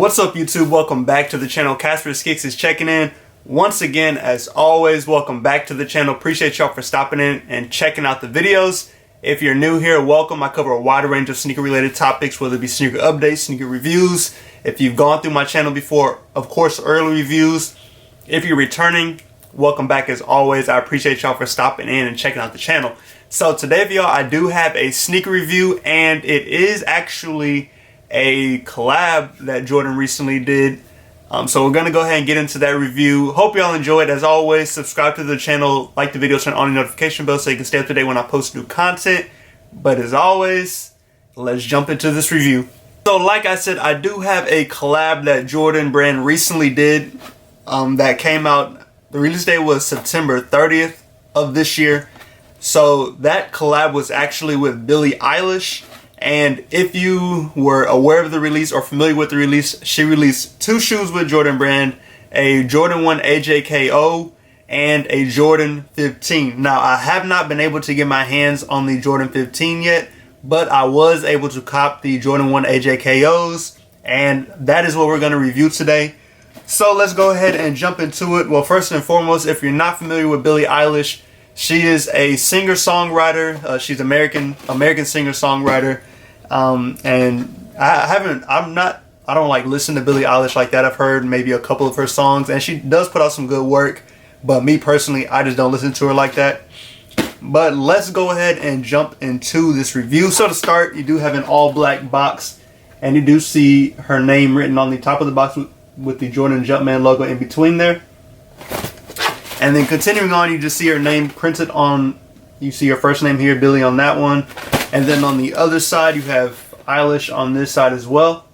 What's up, YouTube? Welcome back to the channel. Casper Skicks is checking in. Once again, as always, welcome back to the channel. Appreciate y'all for stopping in and checking out the videos. If you're new here, welcome. I cover a wide range of sneaker related topics, whether it be sneaker updates, sneaker reviews. If you've gone through my channel before, of course, early reviews. If you're returning, welcome back as always. I appreciate y'all for stopping in and checking out the channel. So today for y'all, I do have a sneaker review, and it is actually a collab that Jordan recently did. So we're gonna go ahead and get into that review. Hope y'all enjoy it. As always, subscribe to the channel, like the video, turn on the notification bell so you can stay up to date when I post new content. But as always, let's jump into this review. So like I said, I do have a collab that Jordan brand recently did that came out. The release date was September 30th of this year. So that collab was actually with Billie Eilish. And if you were aware of the release or familiar with the release, she released two shoes with Jordan brand, a Jordan 1 Ajko and a Jordan 15. Now, I have not been able to get my hands on the Jordan 15 yet, but I was able to cop the Jordan 1 Ajkos, and that is what we're going to review today. So let's go ahead and jump into it. Well, first and foremost, if you're not familiar with Billie Eilish, she is a singer-songwriter. She's American singer-songwriter. And I don't like listen to Billie Eilish like that. I've heard maybe a couple of her songs, and she does put out some good work, but me personally, I just don't listen to her like that. But let's go ahead and jump into this review. So to start, you do have an all black box, and you do see her name written on the top of the box with the Jordan Jumpman logo in between there. And then continuing on, you just see her name printed on, you see her first name here, Billie, on that one. And then on the other side, you have Eilish on this side as well.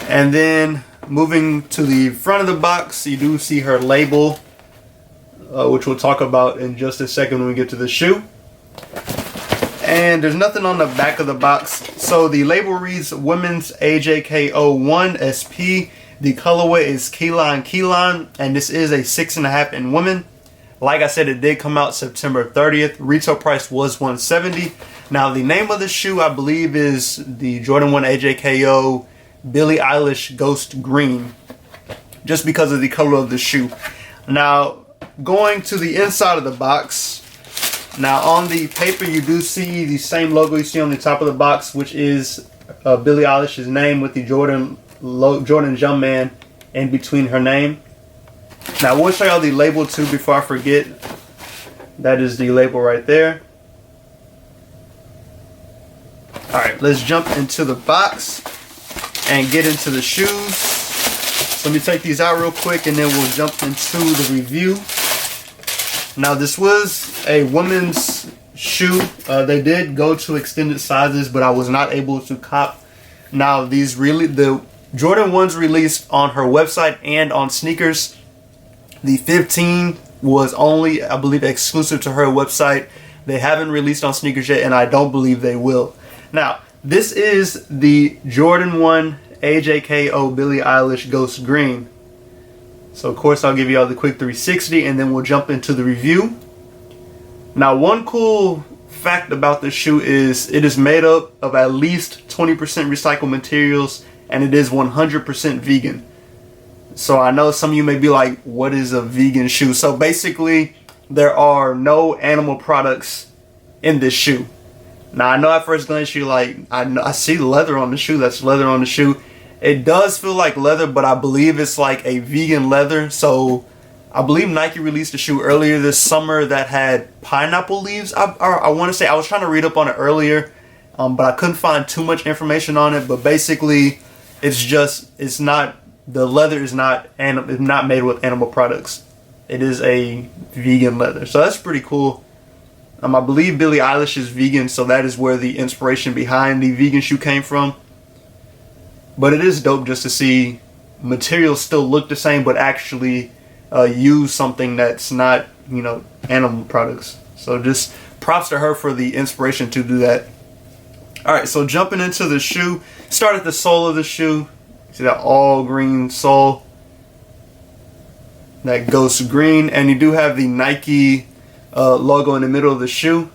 And then moving to the front of the box, you do see her label, which we'll talk about in just a second when we get to the shoe. And there's nothing on the back of the box. So the label reads Women's Ajko 1 SP. The colorway is Key Lime, and this is a 6.5 in women. Like I said, it did come out September 30th. Retail price was $170. Now, the name of the shoe, I believe, is the Jordan 1 Ajko Billie Eilish Ghost Green, just because of the color of the shoe. Now, going to the inside of the box. Now, on the paper, you do see the same logo you see on the top of the box, which is Billie Eilish's name with the Jordan Jumpman in between her name. Now, I will show y'all the label too before I forget. That is the label right there. Alright, let's jump into the box and get into the shoes. So let me take these out real quick and then we'll jump into the review. Now, this was a women's shoe. They did go to extended sizes, but I was not able to cop. Now, the Jordan 1's released on her website and on sneakers. The 15 was only, I believe, exclusive to her website. They haven't released on sneakers yet, and I don't believe they will. Now, this is the Jordan 1 Ajko Billie Eilish Ghost Green. So, of course, I'll give you all the quick 360, and then we'll jump into the review. Now, one cool fact about this shoe is it is made up of at least 20% recycled materials, and it is 100% vegan. So I know some of you may be like, what is a vegan shoe? So basically, there are no animal products in this shoe. Now, I know at first glance you're like, I see leather on the shoe. That's leather on the shoe. It does feel like leather, but I believe it's like a vegan leather. So I believe Nike released a shoe earlier this summer that had pineapple leaves. I want to say, I was trying to read up on it earlier, but I couldn't find too much information on it. But basically, it's not. The leather is not made with animal products. It is a vegan leather. So that's pretty cool. I believe Billie Eilish is vegan, so that is where the inspiration behind the vegan shoe came from. But it is dope just to see materials still look the same, but actually use something that's not, animal products. So just props to her for the inspiration to do that. Alright, so jumping into the shoe. Start at the sole of the shoe. See that all green sole, that ghost green, and you do have the Nike logo in the middle of the shoe.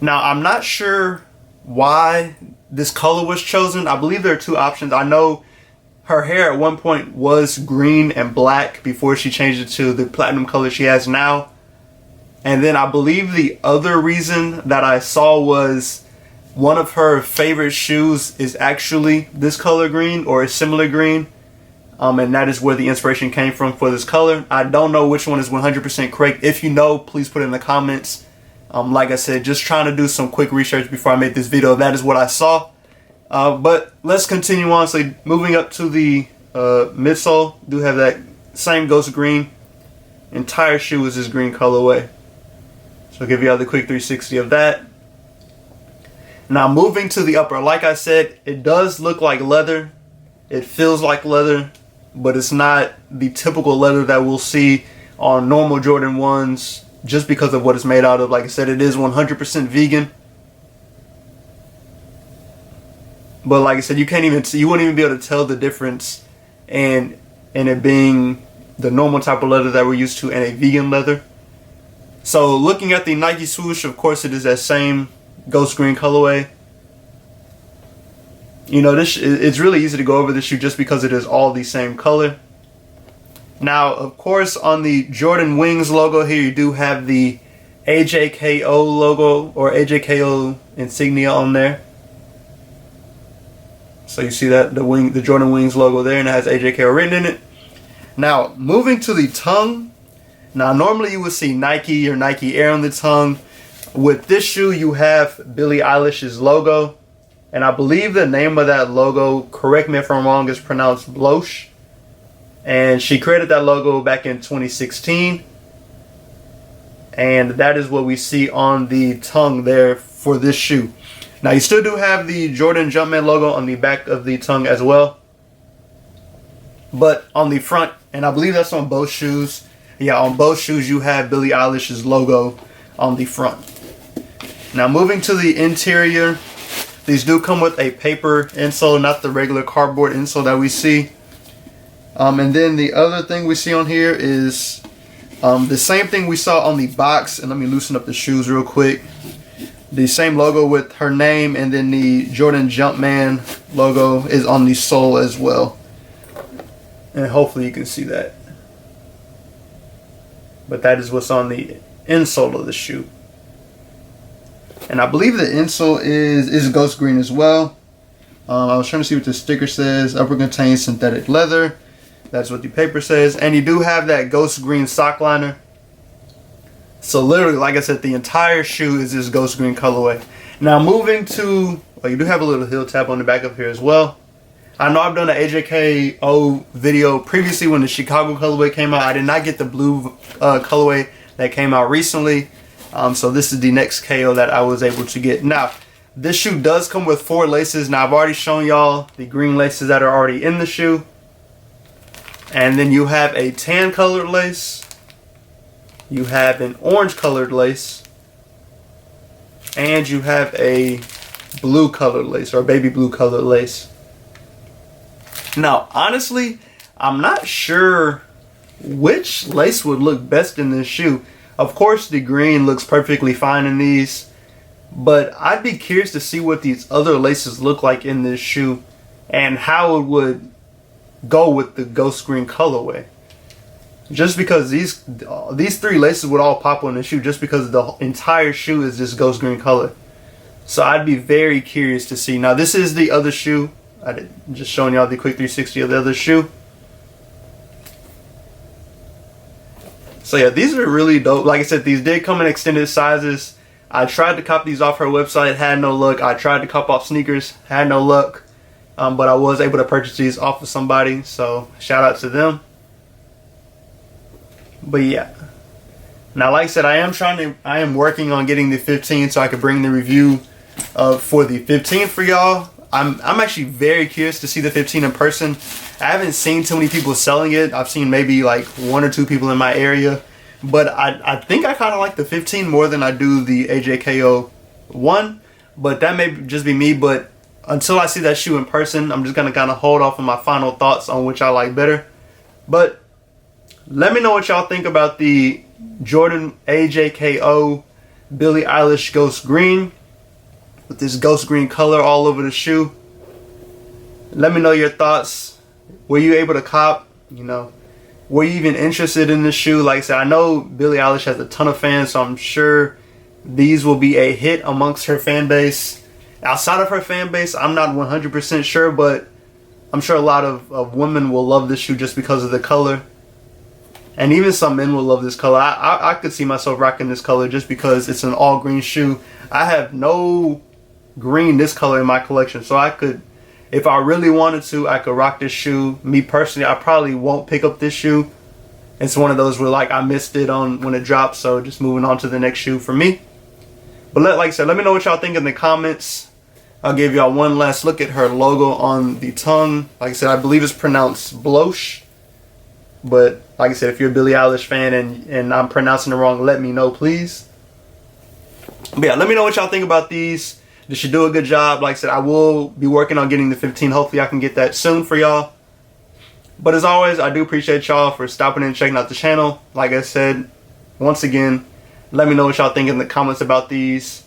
Now, I'm not sure why this color was chosen. I believe there are two options. I know her hair at one point was green and black before she changed it to the platinum color she has now. And then I believe the other reason that I saw was one of her favorite shoes is actually this color green or a similar green. And that is where the inspiration came from for this color. I don't know which one is 100% correct. If you know, please put it in the comments. Like I said, just trying to do some quick research before I made this video. That is what I saw. But let's continue on. So moving up to the midsole, do have that same ghost green. Entire shoe is this green colorway. So I'll give you all the quick 360 of that. Now moving to the upper, like I said, it does look like leather. It feels like leather, but it's not the typical leather that we'll see on normal Jordan 1s just because of what it's made out of. Like I said, it is 100% vegan. But like I said, you can't even see, you wouldn't even be able to tell the difference in it being the normal type of leather that we're used to and a vegan leather. So looking at the Nike Swoosh, of course it is that same ghost green colorway. You know, it's really easy to go over this shoe just because it is all the same color. Now, of course, on the Jordan Wings logo here, you do have the AJKO logo or AJKO insignia on there. So you see that the Jordan Wings logo there, and it has AJKO written in it. Now, moving to the tongue. Now, normally you would see Nike or Nike Air on the tongue. With this shoe, you have Billie Eilish's logo. And I believe the name of that logo, correct me if I'm wrong, is pronounced Swoosh. And she created that logo back in 2016. And that is what we see on the tongue there for this shoe. Now you still do have the Jordan Jumpman logo on the back of the tongue as well. But on the front, and I believe that's on both shoes. Yeah, on both shoes you have Billie Eilish's logo on the front. Now moving to the interior. These do come with a paper insole, not the regular cardboard insole that we see. And then the other thing we see on here is the same thing we saw on the box. And let me loosen up the shoes real quick. The same logo with her name, and then the Jordan Jumpman logo is on the sole as well. And hopefully you can see that. But that is what's on the insole of the shoe. And I believe the insole is ghost green as well. I was trying to see what the sticker says. Upper contains synthetic leather. That's what the paper says. And you do have that ghost green sock liner. So literally, like I said, the entire shoe is this ghost green colorway. Now moving to, well, you do have a little heel tab on the back up here as well. I know I've done an AJKO video previously when the Chicago colorway came out. I did not get the blue colorway that came out recently. So this is the next KO that I was able to get. Now, this shoe does come with 4 laces. Now, I've already shown y'all the green laces that are already in the shoe. And then you have a tan colored lace. You have an orange colored lace. And you have a blue colored lace, or baby blue colored lace. Now, honestly, I'm not sure which lace would look best in this shoe. Of course, the green looks perfectly fine in these, but I'd be curious to see what these other laces look like in this shoe and how it would go with the ghost green colorway. Just because these 3 laces would all pop on the shoe just because the entire shoe is this ghost green color. So I'd be very curious to see. Now, this is the other shoe. Just showing y'all the quick 360 of the other shoe. So yeah, these are really dope. Like I said, these did come in extended sizes. I tried to cop these off her website, had no luck. I tried to cop off sneakers, had no luck. But I was able to purchase these off of somebody, so shout out to them. But yeah. Now, like I said, I am working on getting the 15 so I could bring the review for the 15 for y'all. I'm actually very curious to see the 15 in person. I haven't seen too many people selling it. I've seen maybe like 1 or 2 people in my area. But I think I kind of like the 15 more than I do the AJKO 1. But that may just be me. But until I see that shoe in person, I'm just going to kind of hold off on my final thoughts on which I like better. But let me know what y'all think about the Jordan AJKO Billie Eilish Ghost Green. with this ghost green color all over the shoe. Let me know your thoughts. Were you able to cop? You know, were you even interested in this shoe? Like I said, I know Billie Eilish has a ton of fans, so I'm sure these will be a hit amongst her fan base. Outside of her fan base, I'm not 100% sure, but I'm sure a lot of women will love this shoe just because of the color. And even some men will love this color. I could see myself rocking this color just because it's an all green shoe. I have no green this color in my collection, so I could, if I really wanted to, I could rock this shoe. Me personally, I probably won't pick up this shoe. It's one of those where like I missed it on when it dropped, so just moving on to the next shoe for me. But like I said, let me know what y'all think in the comments. I'll give y'all one last look at her logo on the tongue. Like I said, I believe it's pronounced Blosh. But like I said, if you're a Billie Eilish fan and I'm pronouncing it wrong, let me know, please. But yeah, let me know what y'all think about these. They should do a good job. Like I said, I will be working on getting the 15. Hopefully I can get that soon for y'all. But as always, I do appreciate y'all for stopping in and checking out the channel. Like I said, once again, let me know what y'all think in the comments about these.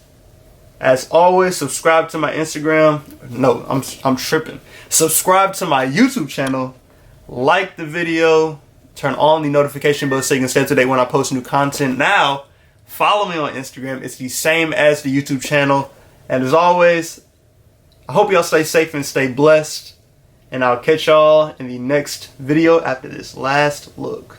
As always, subscribe to my Instagram. No, I'm tripping. Subscribe to my YouTube channel. Like the video. Turn on the notification bell so you can stay up to date when I post new content. Now, follow me on Instagram. It's the same as the YouTube channel. And as always, I hope y'all stay safe and stay blessed. And I'll catch y'all in the next video after this last look.